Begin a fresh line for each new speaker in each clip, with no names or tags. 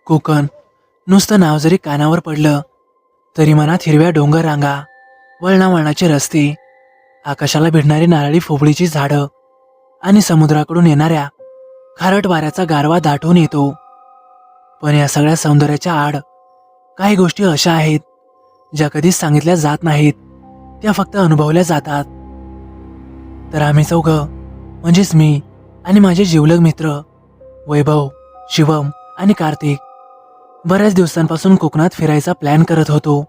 कोकण नुसतं नाव जरी कानावर पडलं तरी मनात हिरव्या डोंगर रांगा, वळणावळणाचे रस्ते, आकाशाला भिडणारी नारळी फोफळीची झाडं आणि समुद्राकडून येणाऱ्या खारट वाऱ्याचा गारवा दाटून येतो. पण या सगळ्या सौंदर्याच्या आड काही गोष्टी अशा आहेत ज्या कधीच सांगितल्या जात नाहीत, त्या फक्त अनुभवल्या जातात. तर आम्ही चौघं म्हणजेच मी आणि माझे जिवलग मित्र वैभव, शिवम आणि कार्तिक बऱ्याच दिवसांपासून कोकणात फिरायचा प्लॅन करत होतो.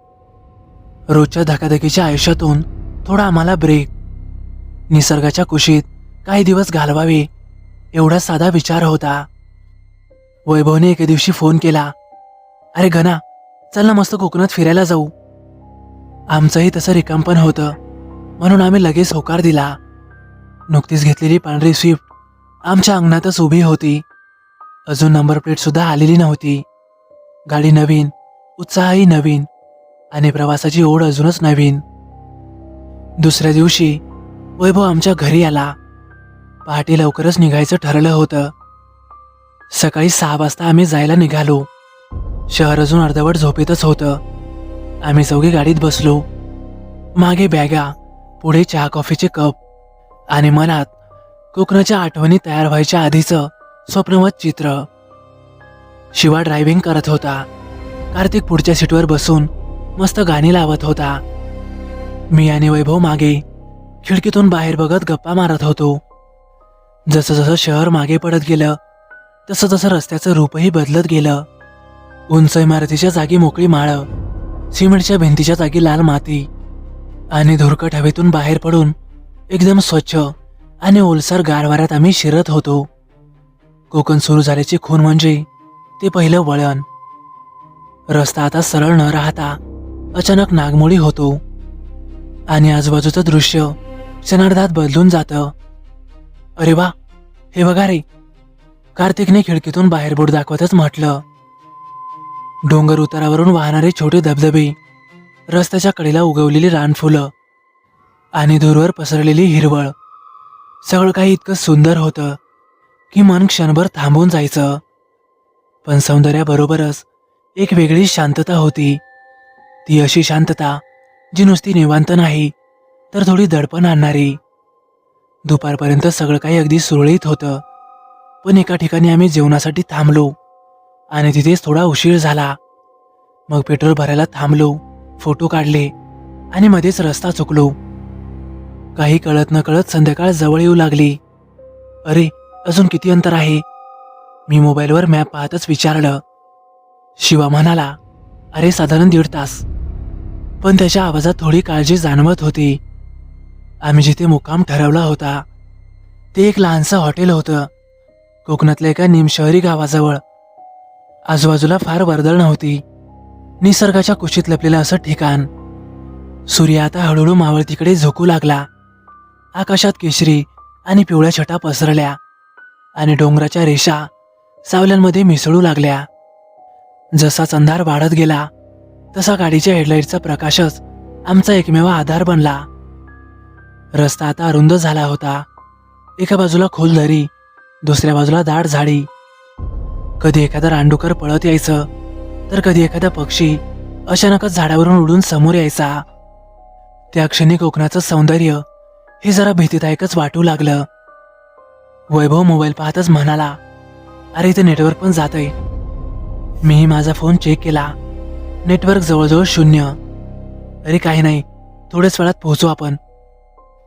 रोजच्या धकाधकीच्या आयुष्यातून थोडा आम्हाला ब्रेक, निसर्गाच्या कुशीत काही दिवस घालवावे एवढा साधा विचार होता. वैभवने एके दिवशी फोन केला, अरे घना, चल ना मस्त कोकणात फिरायला जाऊ. आमचंही तसं रिकामपण होतं म्हणून आम्ही लगेच होकार दिला. नुकतीच घेतलेली पांढरी स्विफ्ट आमच्या अंगणातच उभी होती. अजून नंबर प्लेट सुद्धा आलेली नव्हती. गाडी नवीन, उत्साहही नवीन आणि प्रवासाची ओढ अजूनच नवीन. दुसऱ्या दिवशी वैभव आमच्या घरी आला. पहाटे लवकरच निघायचं ठरलं होतं. सकाळी 6 वाजता आम्ही जायला निघालो. शहर अजून अर्धवट झोपेतच होतं. आम्ही चौघे गाडीत बसलो. मागे बॅगा, पुढे चहा कॉफीचे कप आणि मनात कोकणाच्या आठवणी तयार व्हायच्या आधीचं स्वप्नवत चित्र. शिवा ड्रायव्हिंग करत होता. कार्तिक पुढच्या सीटवर बसून मस्त गाणी लावत होता. मी आणि वैभव मागे खिडकीतून बाहेर बघत गप्पा मारत होतो. जसं जसं शहर मागे पडत गेलं तसं तसं रस्त्याचं रूपही बदलत गेलं. उंच इमारतीच्या जागी मोकळी माळं, सिमेंटच्या भिंतीच्या जागी लाल माती आणि धुरकट हवेतून बाहेर पडून एकदम स्वच्छ आणि ओलसर गारवाऱ्यात आम्ही शिरत होतो. कोकण सुरू झाल्याची खूण म्हणजे ते पहिलं वळण. रस्ता आता सरळ न राहता अचानक नागमोडी होतो आणि आजूबाजूचं दृश्य क्षणार्धात बदलून जातं. अरे वा, हे बघा रे, कार्तिकने खिडकीतून बाहेर बोट दाखवतच म्हटलं. डोंगर उतारावरून वाहणारे छोटे धबधबे, रस्त्याच्या कडेला उगवलेली रानफुलं आणि दूरवर पसरलेली हिरवळ, सगळं काही इतकं सुंदर होतं की मन क्षणभर थांबून जायचं. पण सौंदर्याबरोबरच एक वेगळी शांतता होती. ती अशी शांतता जी नुसती निवांत नाही तर थोडी दडपण आणणारी. दुपारपर्यंत सगळं काही अगदी सुरळीत होतं. पण एका ठिकाणी आम्ही जेवणासाठी थांबलो आणि तिथेच थोडा उशीर झाला. मग पेट्रोल भरायला थांबलो, फोटो काढले आणि मध्येच रस्ता चुकलो. काही कळत न कळत संध्याकाळ जवळ येऊ लागली. अरे, अजून किती अंतर आहे? मी मोबाईलवर मॅप पाहतच विचारलं. शिवा म्हणाला, अरे साधारण 1.5 तास. पण त्याच्या आवाजात थोडी काळजी जाणवत होती. आम्ही जिथे मुक्काम ठरवला होता ते एक लहानसं हॉटेल होतं, कोकणातल्या एका निमशहरी गावाजवळ. आजूबाजूला फार वर्दळ नव्हती. निसर्गाच्या कुशीत लपलेलं असं ठिकाण. सूर्य आता हळूहळू मावळतीकडे झोकू लागला. आकाशात केशरी आणि पिवळ्या छटा पसरल्या आणि डोंगराच्या रेषा सावल्यांमध्ये मिसळू लागल्या. जसाच अंधार वाढत गेला तसा गाडीच्या हेडलाईटचा प्रकाशच आमचा एकमेव आधार बनला. रस्ता आता अरुंद झाला होता. एका बाजूला खोल दरी, दुसऱ्या बाजूला दाट झाडी. कधी एखादा रानडुकर पळत यायचं तर कधी एखादा पक्षी अचानकच झाडावरून उडून समोर यायचा. त्या क्षणी कोकणाचं सौंदर्य हे जरा भीतीदायकच वाटू लागलं. वैभव मोबाईल पाहतच म्हणाला, अरे इथे नेटवर्क पण जातंय. मीही माझा फोन चेक केला. नेटवर्क जवळजवळ 0. अरे काही नाही, थोड्याच वेळात पोहोचू आपण,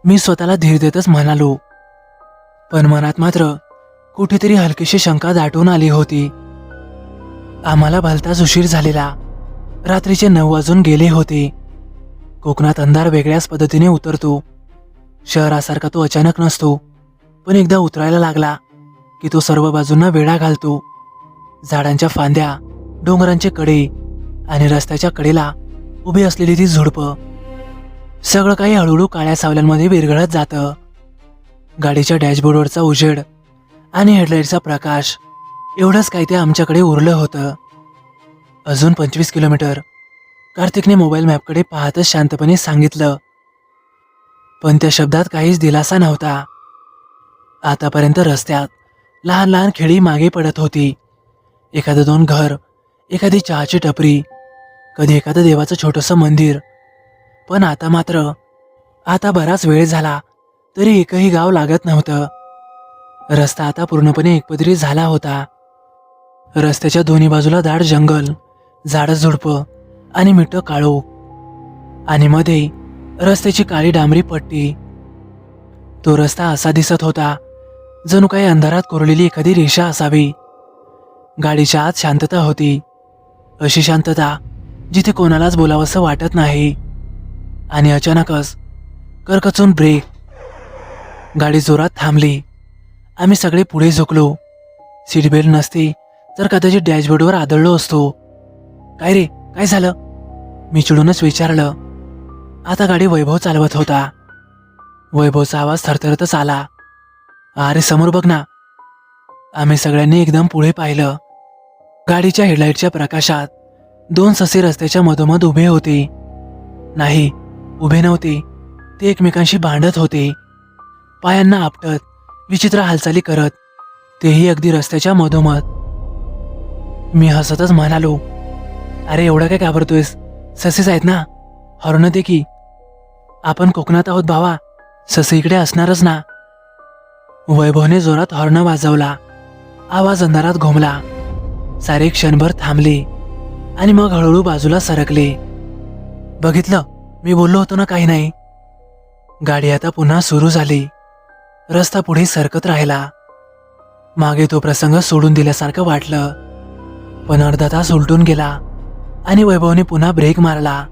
मी स्वतःला धीर देतच म्हणालो. पण मनात मात्र कुठेतरी हलकीशी शंका दाटून आली होती. आम्हाला भलताच उशीर झालेला. रात्रीचे 9 वाजून गेले होते. कोकणात अंधार वेगळ्याच पद्धतीने उतरतो. शहरासारखा तो अचानक नसतो, पण एकदा उतरायला लागला की तो सर्व बाजूंना वेढा घालतो. झाडांच्या फांद्या, डोंगरांचे कडे आणि रस्त्याच्या कडेला उभी असलेली ती झुडपं, सगळं काही हळूहळू काळ्या सावल्यांमध्ये विरघळत जातं. गाडीच्या डॅशबोर्डवरचा उजेड आणि हेडलाईटचा प्रकाश, एवढंच काही ते आमच्याकडे उरलं होतं. अजून 25 किलोमीटर, कार्तिकने मोबाईल मॅपकडे पाहतच शांतपणे सांगितलं. पण त्या शब्दात काहीच दिलासा नव्हता. आतापर्यंत रस्त्यात लहान लहान खेडी मागे पडत होती. एखादं दोन घर एखादी चहाची टपरी, कधी एखादं देवाचं छोटंसं मंदिर. पण आता बराच वेळ झाला तरी एकही गाव लागत नव्हतं. रस्ता आता पूर्णपणे एकपदरी झाला होता. रस्त्याच्या दोन्ही बाजूला दाट जंगल, झाडं झुडपं आणि मिठं काळोख, आणि मध्ये रस्त्याची काळी डांबरी पट्टी. तो रस्ता असा दिसत होता जणू काही अंधारात कोरलेली एखादी रेषा असावी. गाडीच्या आत शांतता होती, अशी शांतता जिथे कोणालाच बोलावंसं वाटत नाही. आणि अचानकच करकचून ब्रेक. गाडी जोरात थांबली. आम्ही सगळे पुढे झुकलो. सीट बेल्ट नसती तर कदाचित डॅशबोर्डवर आदळलो असतो. काय रे, काय झालं? मी चिडूनच विचारलं. आता गाडी वैभव चालवत होता. वैभवचा आवाज थरथरतच आला. अरे समोर बघ ना. आम्ही सगळ्यांनी एकदम पुढे पाहिलं. गाडीच्या हेडलाईटच्या प्रकाशात 2 ससे रस्त्याच्या मधोमध उभे होते. नाही, उभे नव्हते, ते एकमेकांशी भांडत होते, पायांना आपटत, विचित्र हालचाली करत, तेही अगदी रस्त्याच्या मधोमध. मी हसतच म्हणालो, अरे एवढं काय घाबरतोयस? ससेच आहेत ना, हॉर्न दे की. आपण कोकणात आहोत भावा, ससे इकडे असणारच ना. वैभवने जोरात हॉर्न वाजवला. आवाज अंधारात घुमला. सारे क्षणभर थांबले आणि मग हळूहळू बाजूला सरकले. बघितलं, मी बोललो होतो ना काही नाही. गाडी आता पुन्हा सुरू झाली. रस्ता पुढे सरकत राहिला. मागे तो प्रसंग सोडून दिल्यासारखं वाटलं. पण अर्धा तास उलटून गेला आणि वैभवने पुन्हा ब्रेक मारला.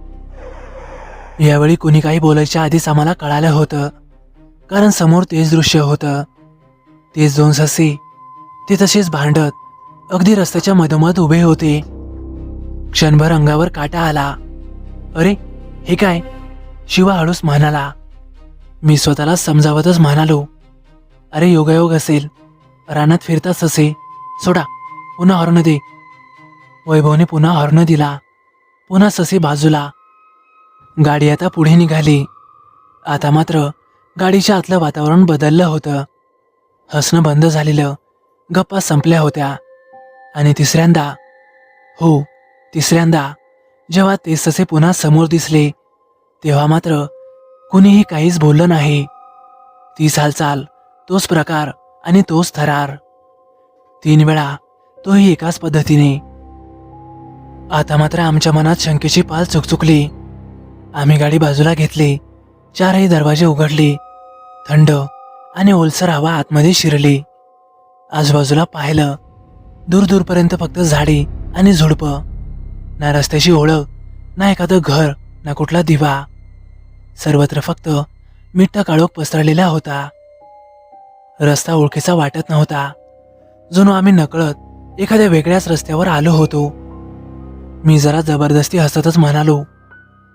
यावेळी कुणी काही बोलायच्या आधीच आम्हाला कळालं होतं, कारण समोर तेच दृश्य होतं. तेच 2 ससे, ते तसेच भांडत अगदी रस्त्याच्या मधोमध उभे होते. क्षणभर अंगावर काटा आला. अरे हे काय? शिवा हळूच म्हणाला. मी स्वतःला समजावतच म्हणालो, अरे योगायोग असेल, रानात फिरतात ससे. सोडा, पुन्हा हॉर्न दे. वैभवने पुन्हा हॉर्न दिला. पुन्हा ससे बाजूला. गाडी आता पुढे निघाली. आता मात्र गाडीच्या आतलं वातावरण बदललं होतं. हसणं बंद झालेलं, गप्पा संपल्या होत्या. आणि तिसऱ्यांदा जेव्हा ते ससे पुन्हा समोर दिसले, तेव्हा मात्र कुणीही काहीच बोललं नाही. तीच हालचाल, तोच प्रकार आणि तोच थरार. 3 वेळा, तोही एकाच पद्धतीने. आता मात्र आमच्या मनात शंकेची पाल चुकचुकली. आम्ही गाडी बाजूला घेतली. 4ही दरवाजे उघडले. थंड आणि ओलसर हवा आतमध्ये शिरली. आजूबाजूला पाहिलं. दूरपर्यंत फक्त झाडी आणि झुडपं. ना रस्त्याची ओळख, ना एखादं घर, ना कुठला दिवा. सर्वत्र फक्त मिठा काळोख पसरलेला होता. रस्ता ओळखीचा वाटत नव्हता. जणू आम्ही नकळत एखाद्या वेगळ्याच रस्त्यावर आलो होतो. मी जरा जबरदस्ती हसतच म्हणालो,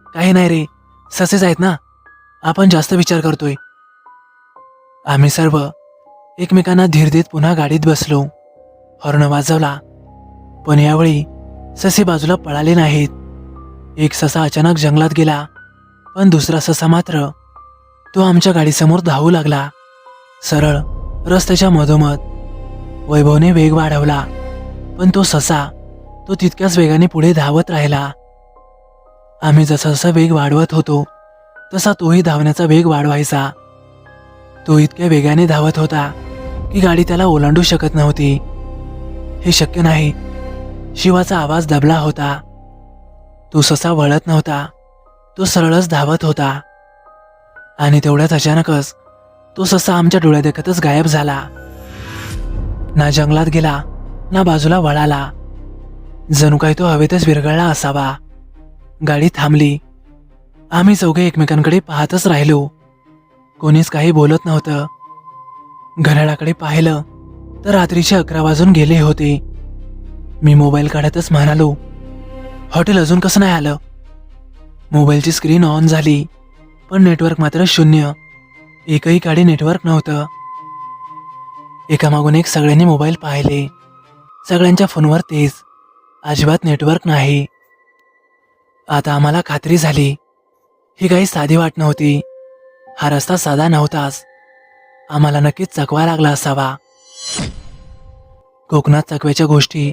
काही नाही रे, ससेच आहेत ना, आपण जास्त विचार करतोय. आम्ही सर्व एकमेकांना धीर देत पुन्हा गाडीत बसलो. हॉर्न वाजवला, पण यावेळी ससे बाजूला पळाले नाहीत. एक ससा अचानक जंगलात गेला, पण दुसरा ससा मात्र तो आमच्या गाडीसमोर धावू लागला, सरळ रस्त्याच्या मधोमध. वैभवने वेग वाढवला, पण तो तितक्याच वेगाने पुढे धावत राहिला. आम्ही जसा जसा वेग वाढवत होतो तसा तोही धावण्याचा वेग वाढवायचा. तो इतक्या वेगाने धावत होता की गाडी त्याला ओलांडू शकत नव्हती. हे शक्य नाही. शिवाचा आवाज दबला होता. तो ससा वळत नव्हता, तो सरळच धावत होता. आणि तेवढ्यात अचानकच तो ससा आमच्या डोळ्यादेखतच गायब झाला. ना जंगलात गेला, ना बाजूला वळाला. जणू काही तो हवेतच विरघळला असावा. गाडी थांबली. आम्ही चौघे एकमेकांकडे पाहतच राहिलो. कोणीच काही बोलत नव्हतं. घड्याळाकडे पाहिलं तर रात्रीचे 11 वाजून गेले होते. मी मोबाईल काढतच म्हणालो, हॉटेल अजून कसं नाही आलं? मोबाईलची स्क्रीन ऑन झाली, पण नेटवर्क मात्र शून्य. एकही गाडी नेटवर्क नव्हतं. एकामागून एक सगळ्यांनी मोबाईल पाहिले. सगळ्यांच्या फोनवर तेज, अजिबात नेटवर्क नाही. आता आम्हाला खात्री झाली, ही काही साधी वाट नव्हती. हा रस्ता साधा नव्हताच. आम्हाला नक्कीच चकवा लागला असावा. कोकणात चकव्याच्या गोष्टी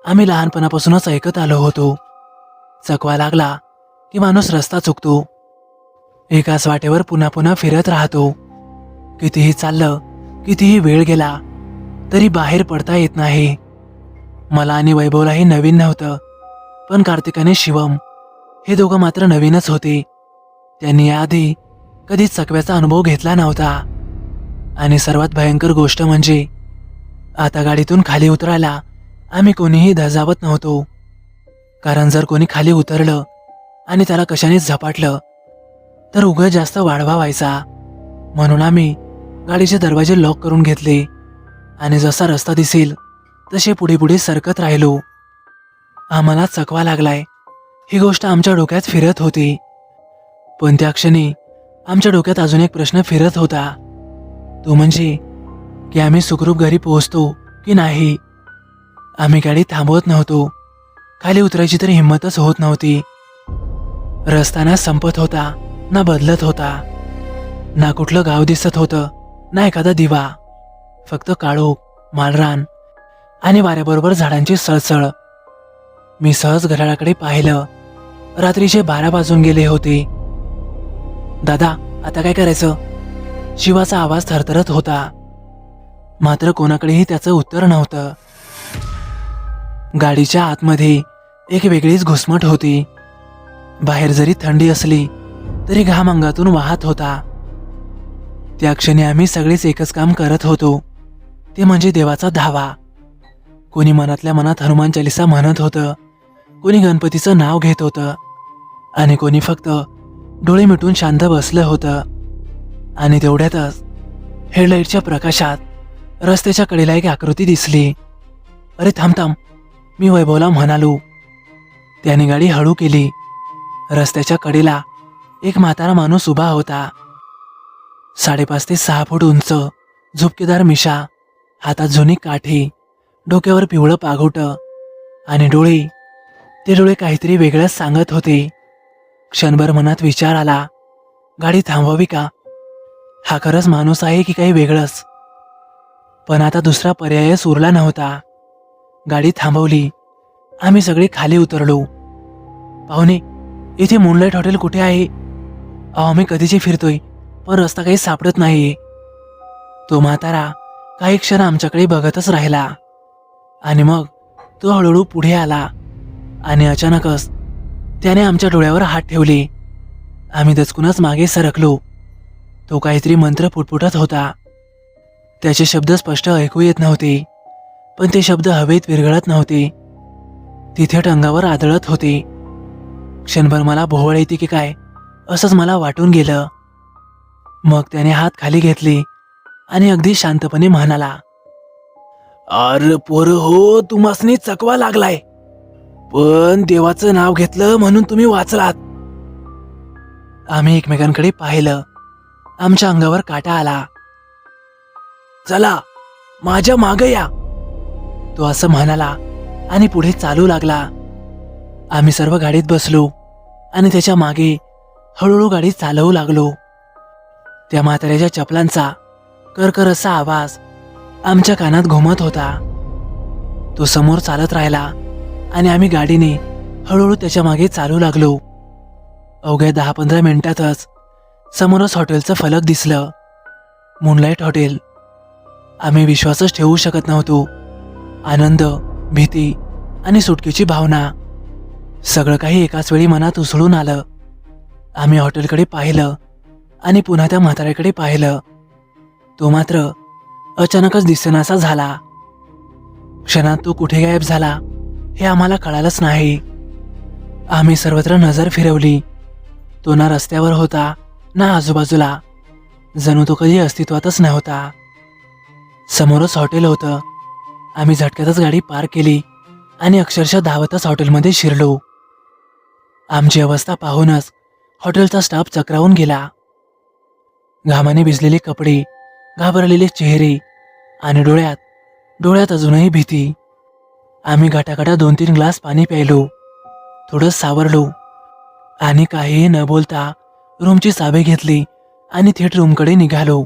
आम्ही लहानपणापासूनच ऐकत आलो होतो. चकवा लागला की माणूस रस्ता चुकतो, एकाच वाटेवर पुन्हा पुन्हा फिरत राहतो. कितीही चाललं, कितीही वेळ गेला तरी बाहेर पडता येत नाही. मला आणि वैभवला हे नवीन नव्हतं, पण कार्तिक आणि शिवम हे दोघं मात्र नवीनच होते. त्यांनी याआधी कधी चकव्याचा अनुभव घेतला नव्हता. आणि सर्वात भयंकर गोष्ट म्हणजे आता गाडीतून खाली उतरायला आम्ही कोणीही धजावत नव्हतो. कारण जर कोणी खाली उतरलं आणि त्याला कशानेच झपाटलं तर उगाच जास्त वाढवा व्हायचा. म्हणून आम्ही गाडीचे दरवाजे लॉक करून घेतले आणि जसा रस्ता दिसेल तसे पुढे पुढे सरकत राहिलो. आम्हाला चकवा लागलाय ही गोष्ट आमच्या डोक्यात फिरत होती. पण त्या क्षणी आमच्या डोक्यात अजून एक प्रश्न फिरत होता, तो म्हणजे की आम्ही सुखरूप घरी पोहोचतो की नाही. आम्ही गाडी थांबवत नव्हतो, खाली उतरायची तरी हिंमतच होत नव्हती. रस्ता ना संपत होता ना बदलत होता, ना कुठलं गाव दिसत होतं ना एखादा दिवा, फक्त काळोख, माळरान आणि वाऱ्याबरोबर झाडांची सळसळ. मी सहज घड्याळाकडे पाहिलं. रात्रीचे 12 वाजून गेले होते. दादा, आता काय करायचं? शिवाचा आवाज थरथरत होता, मात्र कोणाकडेही त्याचं उत्तर नव्हतं. गाडीच्या आतमध्ये एक वेगळीच घुसमट होती. बाहेर जरी थंडी असली तरी घाम अंगातून वाहत होता. त्या क्षणी आम्ही सगळेच एकच काम करत होतो, ते म्हणजे देवाचा धावा. कोणी मनातल्या मनात हनुमान चालीसा म्हणत होतं, कोणी गणपतीचं नाव घेत होतं आणि कोणी फक्त डोळे मिटून शांत बसलं होतं. आणि तेवढ्यातच हेडलाईटच्या प्रकाशात रस्त्याच्या कडेला एक आकृती दिसली. अरे थांब थांब, मी वैभवला म्हणालो. त्याने गाडी हळू केली. रस्त्याच्या कडेला एक म्हातारा माणूस उभा होता. 5.5 ते 6 फूट उंच, झुपकेदार मिशा, हातात जुनी काठी, डोक्यावर पिवळं पागोटं आणि ते डोळे काहीतरी वेगळंच सांगत होते. क्षणभर मनात विचार आला, गाडी थांबवावी का? हा खरंच माणूस आहे की काही वेगळंच? पण आता दुसरा पर्यायच उरला नव्हता. गाडी थांबवली. आम्ही सगळे खाली उतरलो. पाहुणे, इथे मूनलाईट हॉटेल कुठे आहे? अहो, आम्ही कधीची फिरतोय पण रस्ता काही सापडत नाहीये. तो म्हातारा काही क्षण आमच्याकडे बघतच राहिला आणि मग तो हळूहळू पुढे आला आणि अचानकच त्याने आमच्या डोळ्यावर हात ठेवले. आम्ही दचकूनच मागे सरकलो. तो काहीतरी मंत्र पुटपुटत होता. त्याचे शब्द स्पष्ट ऐकू येत नव्हते, पण ते शब्द हवेत विरघळत नव्हते, तिथे टंगावर आदळत होते. क्षणभर मला भोवळ येते की काय असंच मला वाटून गेलं. मग त्याने हात खाली घेतले आणि अगदी शांतपणे म्हणाला, अरे पोर हो, तुम्हासनी चकवा लागलाय, पण देवाचं नाव घेतलं म्हणून तुम्ही वाचलात. आम्ही एकमेकांकडे पाहिलं. आमच्या अंगावर काटा आला. चला माझ्या मागे या, तो असं म्हणाला आणि पुढे चालू लागला. आम्ही सर्व गाडीत बसलो आणि त्याच्या मागे हळूहळू गाडी चालवू लागलो. त्या म्हाताऱ्याच्या चपलांचा करकर असा आवाज आमच्या कानात घुमत होता. तो समोर चालत राहिला आणि आम्ही गाडीने हळूहळू त्याच्या मागे चालू लागलो. अवघ्या 10-15 मिनिटातच समोरच हॉटेलचं फलक दिसलं, मूनलाईट हॉटेल. आम्ही विश्वासच ठेवू शकत नव्हतो. आनंद, भीती आणि सुटकेची भावना सगळं काही एकाच वेळी मनात उसळून आलं. आम्ही हॉटेलकडे पाहिलं आणि पुन्हा त्या म्हाताऱ्याकडे पाहिलं. तो मात्र अचानकच दिसेनासा झाला. क्षणात तो कुठे गायब झाला हे आम्हाला कळालंच नाही. आम्ही सर्वत्र नजर फिरवली. तो ना रस्त्यावर होता ना आजूबाजूला, जणू तो कधी अस्तित्वातच नव्हता. समोरच हॉटेल होतं. आम्ही झटक्यातच गाडी पार्क केली आणि अक्षरशः धावतच हॉटेलमध्ये शिरलो. आमची अवस्था पाहूनच हॉटेलचा स्टाफ चक्रावून गेला. घामाने भिजलेले कपडे, घाबरलेले चेहरे आणि डोळ्यात अजूनही भीती. आम्ही घाटाघाटा 2-3 ग्लास पाणी प्यायलो, थोडं सावरलो आणि काहीही न बोलता रूमची चावी घेतली आणि थेट रूमकडे निघालो.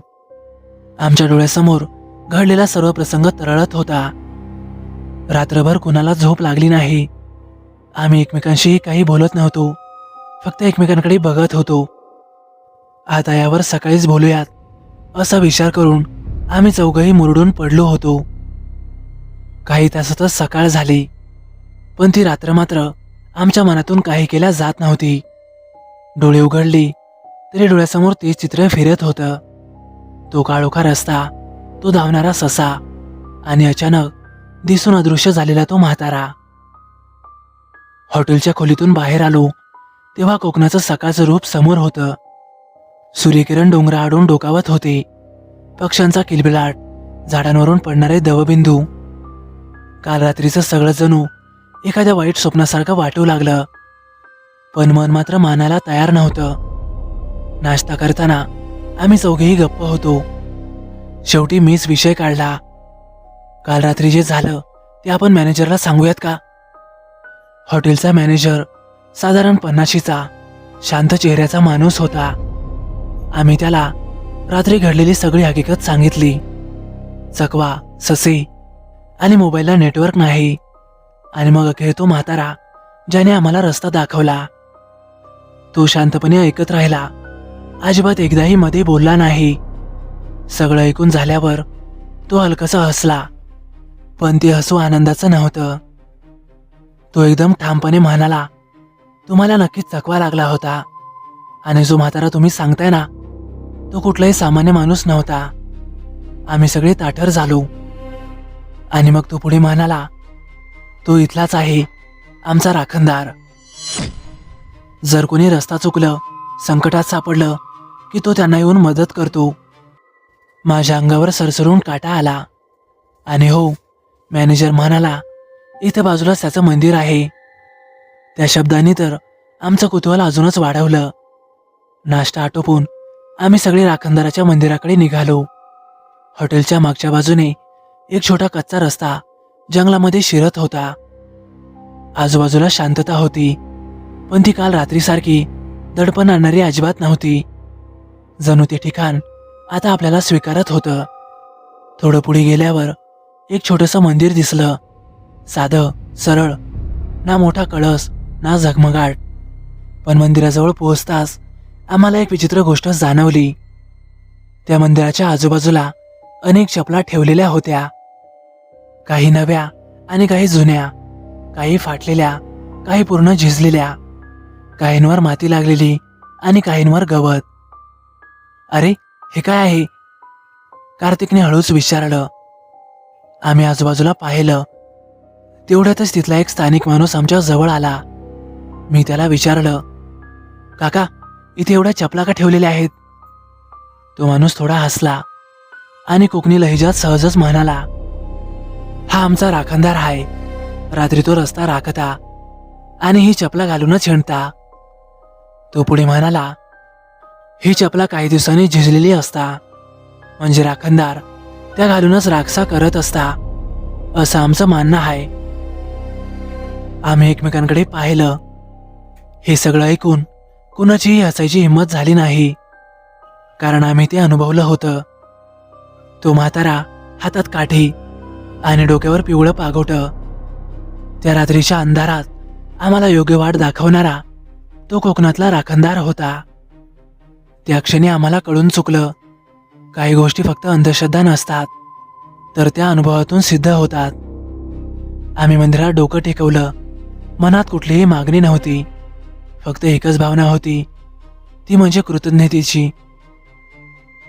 आमच्या डोळ्यासमोर घडलेला सर्व प्रसंग तरळत होता. रात्रभर कुणाला झोप लागली नाही. आम्ही एकमेकांशी काही बोलत नव्हतो, फक्त एकमेकांकडे बघत होतो. आता यावर सकाळीच बोलूयात असा विचार करून आम्ही चौघही मुरडून पडलो होतो. काही तासातच सकाळ झाली, पण ती रात्र मात्र आमच्या मनातून काही केल्या जात नव्हती. डोळे उघडली तरी डोळ्यासमोर तेच चित्र फिरत होतं. तो काळोखा रस्ता, तो धावणारा ससा आणि अचानक दिसून अदृश्य झालेला तो म्हातारा. हॉटेलच्या खोलीतून बाहेर आलो तेव्हा कोकणाचं सकाळचं रूप समोर होतं. सूर्यकिरण डोंगराआडून डोकावत होते. पक्ष्यांचा किलबिलाट, झाडांवरून पडणारे दवबिंदू. काल रात्रीचं सगळं जणू एखाद्या वाईट स्वप्नासारखं वाटू लागलं, पण मन मात्र मानायला तयार नव्हतं. नाश्ता करताना आम्ही चौघेही गप्प होतो. शेवटी मीच विषय काढला. काल रात्री जे झालं ते आपण मॅनेजरला सांगूयात का? हॉटेलचा मॅनेजर साधारण 50शीचा शांत चेहऱ्याचा माणूस होता. आम्ही त्याला रात्री घडलेली सगळी हकीकत सांगितली. चकवा, ससे आणि मोबाईलला नेटवर्क नाही. आणि मग अखेर तो म्हातारा ज्याने आम्हाला रस्ता दाखवला. तो शांतपणे ऐकत राहिला, अजिबात एकदाही मध्ये बोलला नाही. सगळं ऐकून झाल्यावर तो हलकासा हसला, पण ते हसू आनंदाचं नव्हतं. तो एकदम ठामपणे म्हणाला, तुम्हाला नक्कीच चकवा लागला होता. आणि जो म्हातारा तुम्ही सांगताय ना, तो कुठलाही सामान्य माणूस नव्हता. आम्ही सगळे ताठर झालो. आणि मग तो पुढे म्हणाला, तो इथलाच आहे, आमचा राखणदार. जर कोणी रस्ता चुकलं, संकटात सापडलं की तो त्यांना येऊन मदत करतो. माझ्या अंगावर सरसरून काटा आला. आणि हो, मॅनेजर म्हणाला, इथं बाजूलाच त्याचं मंदिर आहे. त्या शब्दांनी तर आमचं कुतूहल अजूनच वाढवलं. नाश्ता आटोपून आम्ही सगळे राखणदाराच्या मंदिराकडे निघालो. हॉटेलच्या मागच्या बाजूने एक छोटा कच्चा रस्ता जंगलामध्ये शिरत होता. आजूबाजूला शांतता होती, पण ती काल रात्रीसारखी दडपण आणणारी अजिबात नव्हती. जणू ते ठिकाण आता आपल्याला स्वीकारत होतं. थोडं पुढे गेल्यावर एक छोटंसं मंदिर दिसलं. साधं, सरळ, ना मोठा कळस ना झगमगाट. पण मंदिराजवळ पोहोचताच आम्हाला एक विचित्र गोष्ट जाणवली. त्या मंदिराच्या आजूबाजूला अनेक चपला ठेवलेल्या होत्या. काही नव्या आणि काही जुन्या, काही फाटलेल्या, काही पूर्ण झिजलेल्या, काहींवर माती लागलेली आणि काहींवर गवत. अरे, हे काय आहे? कार्तिकने हळूच विचारलं. आम्ही आजूबाजूला पाहिलं. तेवढ्यातच तिथला एक स्थानिक माणूस आमच्या जवळ आला. मी त्याला विचारलं, काका, इथे एवढ्या चपला का ठेवलेल्या आहेत? तो माणूस थोडा हसला आणि कोकणी लहेजात सहजच म्हणाला, हा आमचा राखणदार आहे. रात्री तो रस्ता राखता आणि ही चपला घालूनच हिंडता. तो पुढे म्हणाला, ही चपला काही दिवसांनी झिजलेली असता, म्हणजे राखणदार त्या घालूनच राखसा करत असता, असं आमचं मानणं आहे. आम्ही एकमेकांकडे पाहिलं. हे सगळं ऐकून कुणाचीही हसायची हिंमत झाली नाही, कारण आम्ही ते अनुभवलं होतं. तो म्हातारा हातात काठी आणि डोक्यावर पिवळं पागोटं. त्या रात्रीच्या अंधारात आम्हाला योग्य वाट दाखवणारा तो कोकणातला राखणदार होता. त्या क्षणी आम्हाला कळून चुकलं, काही गोष्टी फक्त अंधश्रद्धा नसतात, तर त्या अनुभवातून सिद्ध होतात. आम्ही मंदिरात डोकं टेकवलं. मनात कुठलीही मागणी नव्हती, फक्त एकच भावना होती, ती म्हणजे कृतज्ञतेची.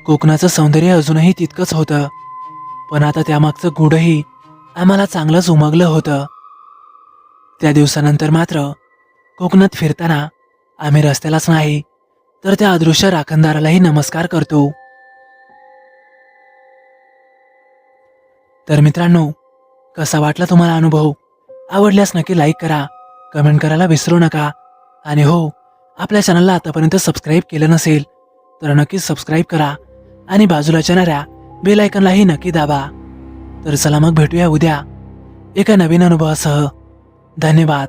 कोकणाचं सौंदर्य अजूनही तितकंच होतं, पण आता त्यामागचं गूढही आम्हाला चांगलंच उमगलं होतं. त्या दिवसानंतर मात्र कोकणात फिरताना आम्ही रस्त्यालाच नाही, तर त्या अदृश्य राखणदारालाही नमस्कार करतो. तर मित्रांनो, कसा वाटला तुम्हाला अनुभव? आवडल्यास नक्की लाईक करा, कमेंट करायला विसरू नका. आणि हो, आपल्या चॅनलला आतापर्यंत सबस्क्राईब केलं नसेल तर नक्कीच सबस्क्राईब करा आणि बाजूला येणाऱ्या बेल आयकॉनलाही नक्की दाबा. तर चला मग भेटूया उद्या एका नवीन अनुभवासह. धन्यवाद.